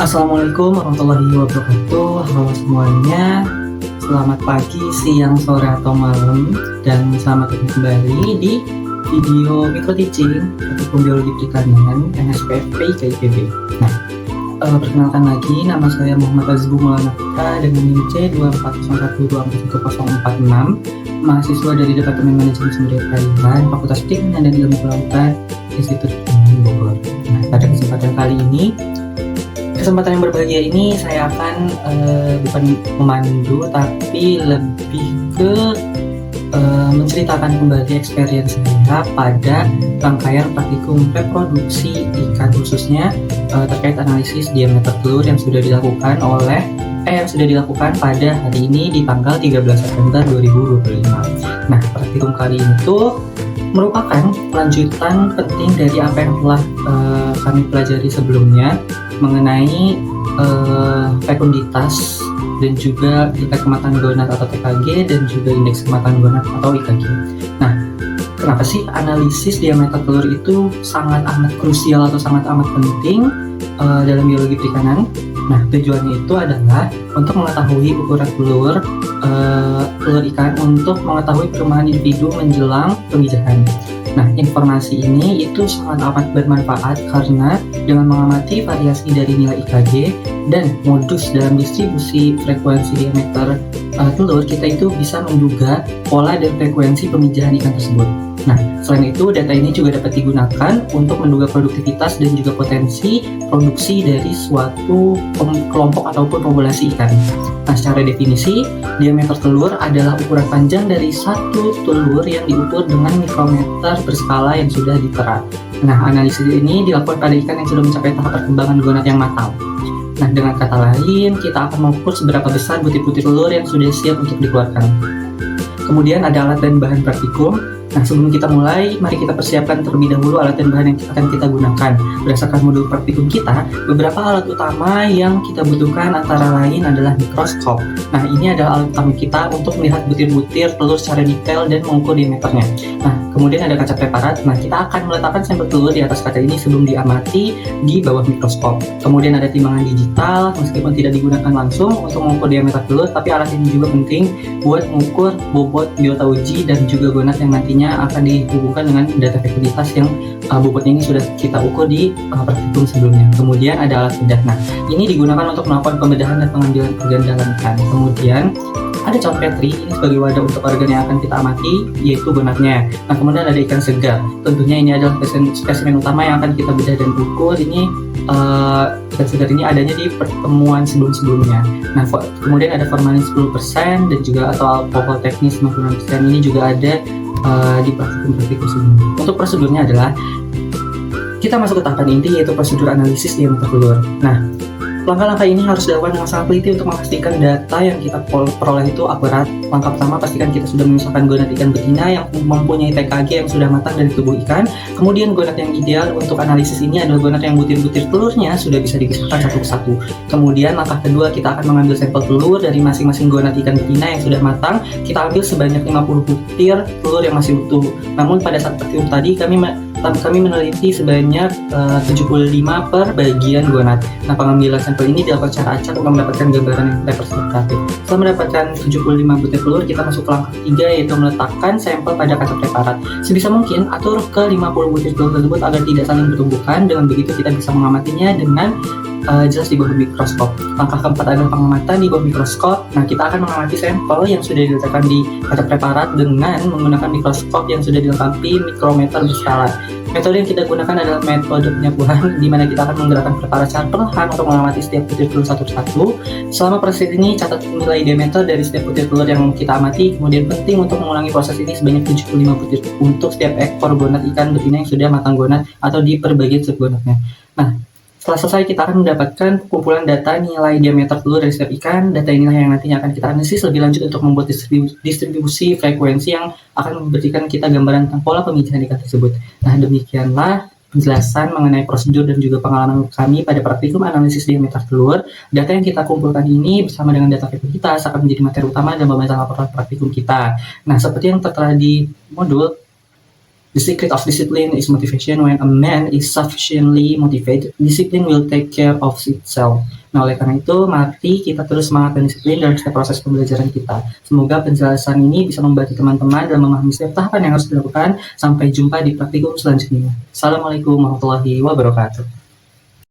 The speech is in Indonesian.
Assalamualaikum warahmatullahi wabarakatuh. Halo semuanya, selamat pagi, siang, sore, atau malam, dan selamat datang kembali di video micro teaching ataupun biologi pertanian NSPFP IKIPB. Nah, perkenalkan lagi, nama saya Muhammad Azbu Maulana Putra dengan NIM C241241046, mahasiswa dari Departemen Manajemen Sumber Daya Perairan, Fakultas Pertanian dan Ilmu Kelautan, Institut Teknologi Bogor. Nah, pada kesempatan kali ini, kesempatan yang berbahagia ini saya akan bukan memandu tapi lebih ke menceritakan kembali experience saya pada rangkaian praktikum reproduksi ikan, khususnya terkait analisis diameter telur yang sudah dilakukan pada hari ini di tanggal 13 September 2025. Nah, praktikum kali ini tuh merupakan lanjutan penting dari apa yang telah kami pelajari sebelumnya mengenai fekunditas dan juga tingkat kematangan gonad atau TKG dan juga indeks kematangan gonad atau IKG. Nah, kenapa sih analisis diameter telur itu sangat amat krusial atau sangat amat penting dalam biologi perikanan? Nah, tujuannya itu adalah untuk mengetahui ukuran telur ikan untuk mengetahui perubahan individu menjelang pemijahan. Nah, informasi ini itu sangat amat bermanfaat karena dengan mengamati variasi dari nilai IKG dan modus dalam distribusi frekuensi diameter telur, kita itu bisa menduga pola dan frekuensi pemijahan ikan tersebut. Nah, selain itu, data ini juga dapat digunakan untuk menduga produktivitas dan juga potensi produksi dari suatu kelompok ataupun populasi ikan. Nah, secara definisi, diameter telur adalah ukuran panjang dari satu telur yang diukur dengan mikrometer berskala yang sudah ditera. Nah, analisis ini dilakukan pada ikan yang sudah mencapai tahap perkembangan gonad yang matang. Nah, dengan kata lain, kita akan mengukur seberapa besar butir-butir telur yang sudah siap untuk dikeluarkan. Kemudian ada alat dan bahan praktikum. Nah, sebelum kita mulai, mari kita persiapkan terlebih dahulu alat dan bahan yang akan kita gunakan. Berdasarkan modul praktikum kita, beberapa alat utama yang kita butuhkan antara lain adalah mikroskop. Nah, ini adalah alat utama kita untuk melihat butir-butir telur secara detail dan mengukur diameternya. Nah, kemudian ada kaca preparat. Nah, kita akan meletakkan sampel telur di atas kaca ini sebelum diamati di bawah mikroskop. Kemudian ada timbangan digital, meskipun tidak digunakan langsung untuk mengukur diameter telur, tapi alat ini juga penting buat mengukur bobot biota uji dan juga gonad yang nantinya akan dihubungkan dengan data fekunditas yang bobotnya ini sudah kita ukur di praktikum sebelumnya. Kemudian ada alat bedah. Nah, ini digunakan untuk melakukan pembedahan dan pengambilan pergandalan ikan. Kemudian ada cawan petri, ini sebagai wadah untuk organ yang akan kita amati, yaitu gonadnya. Nah, kemudian ada ikan segar. Tentunya ini adalah spesimen utama yang akan kita bedah dan ukur. Ini ikan segar ini adanya di pertemuan sebelum-sebelumnya. Nah, kemudian ada formalin 10% dan juga atau alkohol teknis 96%. Ini juga ada di praktikum sebelumnya. Untuk prosedurnya adalah kita masuk ke tahapan inti, yaitu prosedur analisis diameter telur. Nah, langkah-langkah ini harus dilakukan dengan sangat teliti untuk memastikan data yang kita peroleh itu akurat. Langkah pertama, pastikan kita sudah memisahkan gonad ikan betina yang mempunyai TKG yang sudah matang dari tubuh ikan. Kemudian gonad yang ideal untuk analisis ini adalah gonad yang butir-butir telurnya sudah bisa dipisahkan satu persatu. Kemudian langkah kedua, kita akan mengambil sampel telur dari masing-masing gonad ikan betina yang sudah matang. Kita ambil sebanyak 50 butir telur yang masih utuh. Namun pada saat praktikum tadi kami meneliti sebanyak 75 per bagian gonad. Nah, pengambilan sampel ini dilakukan secara acak untuk mendapatkan gambaran yang representatif. Setelah mendapatkan 75 butir telur, kita masuk ke langkah ketiga, yaitu meletakkan sampel pada kaca preparat. Sebisa mungkin atur ke 50 butir telur tersebut agar tidak saling bertumbukan. Dengan begitu kita bisa mengamatinya dengan jelas di bawah mikroskop. Langkah keempat adalah pengamatan di bawah mikroskop. Nah, kita akan mengamati sampel yang sudah diletakkan di kaca preparat dengan menggunakan mikroskop yang sudah dilengkapi mikrometer berskala. Metode yang kita gunakan adalah metode penyapuan, di mana kita akan menggerakkan preparat secara perlahan untuk mengamati setiap butir telur satu persatu. Selama proses ini, catat nilai diameter dari setiap butir telur yang kita amati. Kemudian penting untuk mengulangi proses ini sebanyak 75 butir untuk setiap ekor gonad ikan betina yang sudah matang gonad atau di perbagian subgonadnya. Nah, setelah selesai, kita akan mendapatkan kumpulan data nilai diameter telur dari setiap ikan. Data inilah yang nantinya akan kita analisis lebih lanjut untuk membuat distribusi frekuensi yang akan memberikan kita gambaran tentang pola pemijahan ikan tersebut. Nah, demikianlah penjelasan mengenai prosedur dan juga pengalaman kami pada praktikum analisis diameter telur. Data yang kita kumpulkan ini bersama dengan data fekunditas akan menjadi materi utama dalam pembahasan laporan praktikum kita. Nah, seperti yang tertera di modul, The secret of discipline is motivation. When a man is sufficiently motivated, discipline will take care of itself. Nah, oleh karena itu, mari kita terus semangat dan disiplin dalam setiap proses pembelajaran kita. Semoga penjelasan ini bisa membantu teman-teman dalam memahami setiap tahapan yang harus dilakukan. Sampai jumpa di praktikum selanjutnya. Assalamualaikum warahmatullahi wabarakatuh.